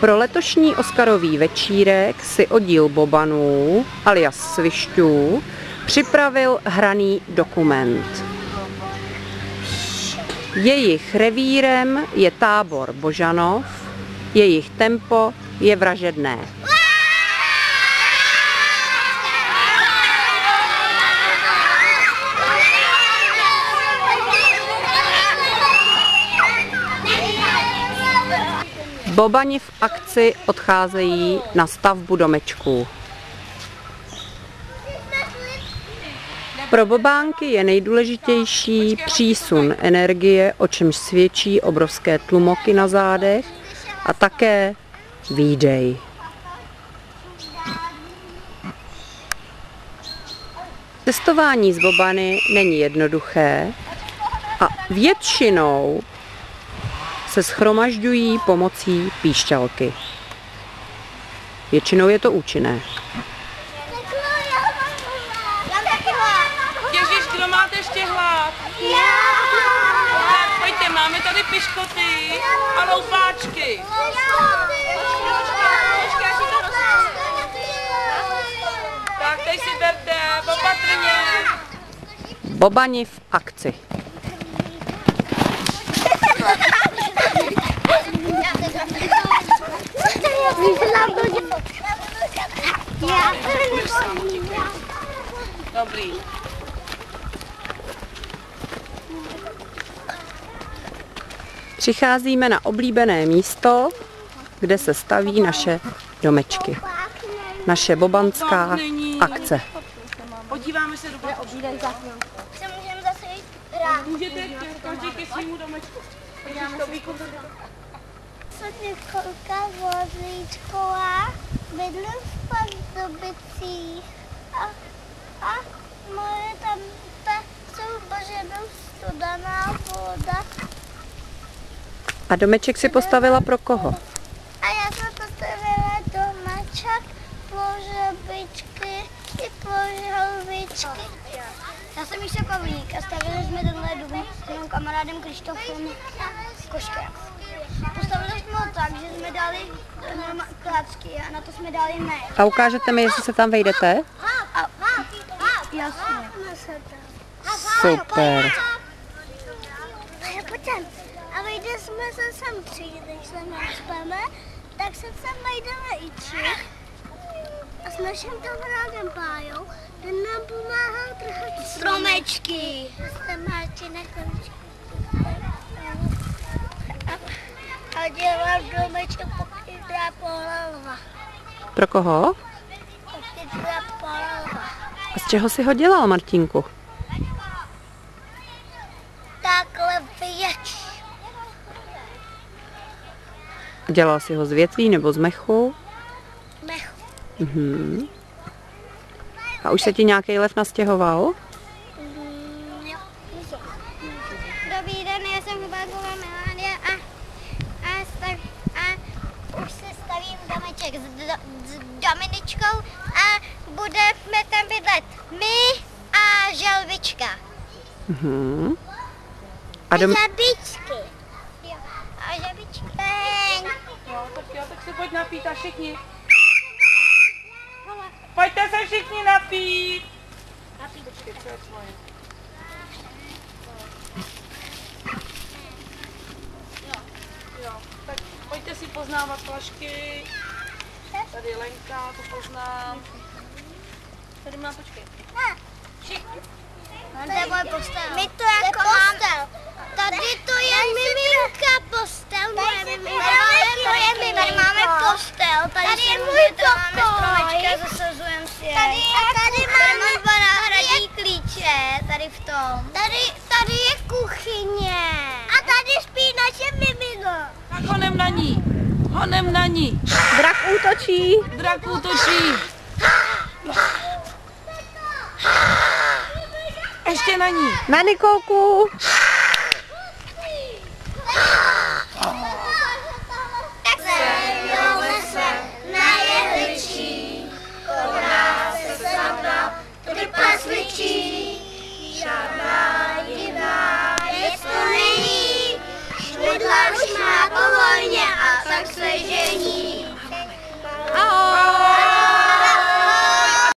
Pro letošní Oscarový večírek si oddíl Bobanů, alias Svišťů, připravil hraný dokument. Jejich revírem je tábor Božanov, jejich tempo je vražedné. Bobani v akci odcházejí na stavbu domečků. Pro bobánky je nejdůležitější přísun energie, o čemž svědčí obrovské tlumoky na zádech a také výdej. Cestování s bobany není jednoduché a většinou se shromažďují pomocí píšťalky. Většinou je to účinné. Ježiš, kdo máte ještě hlad? Tak pojďte, máme tady piškoty a loupáčky. Tak, teď si berte, opatrně. Bobani v akci. Dobrý. Přicházíme na oblíbené místo, kde se staví naše domečky. Naše bobanská akce. Podíváme se do obřídek za chvíli. Se můžeme zase jít hrát. Můžete každý ke svému domečku. Podíváme se. Jsem Nikolka Vozlíčková, bydlím v Pardubicích a moje tamta jsou Božanov studená voda. A domeček si postavila pro koho? A já jsem postavila domeček pro žabičky i pro žalvičky. Já jsem Míša Pavlík a stavili jsme tenhle dům s mým kamarádem Krištofem Koškem. Postavili jsme ho tak, že jsme dali klácky a na to jsme dali med. A ukážete mi, jestli se tam vejdete? Jasně. Super. Pojďme. A vejde jsme se sem přijít, když se nespeme, tak se sem vejdeme i Čich. A s naším kamarádem Pájou, ten nám pomáhal trhat stromečky. Jste Martina Končík. A dělal domeček Pokydra Polova. Pro koho? Pokydra Polova. A z čeho si ho dělal, Martinku? Takhle věč. Dělal si ho z větví nebo z mechu? Mechu. Mhm. A už se ti nějaký lev nastěhoval? Dobrý den, já jsem Hubáková Melánia a už se stavím domeček s Dominičkou a budeme tam bydlet my a želvička. Mhm. A žabičky. Jo, a žabičky. Tak se pojď napít a všichni. Pojďte se všichni napít. Počkej, co je tvoje? Jo, tak pojďte si poznávat flašky. Tady Lenka, to poznám. Tady má, počkej. Všichni. To je moje postel. My to jako máme. Tady to je miminka postel. Tady máme postel. Tady je můj pokoj. Zasazujeme si je. Tady máme dva náhradní klíče. Tady v tom. Tady je kuchyně. A tady spí naše mimino. Tak honem na ní. Honem na ní. Drak útočí. Drak útočí. Ještě na ní. Na Nikolku. Na jehličí, koná se sadna, trpasličí, žádná jiná věc to není. Šmudla už má povolně a tak se žení. Štěstí.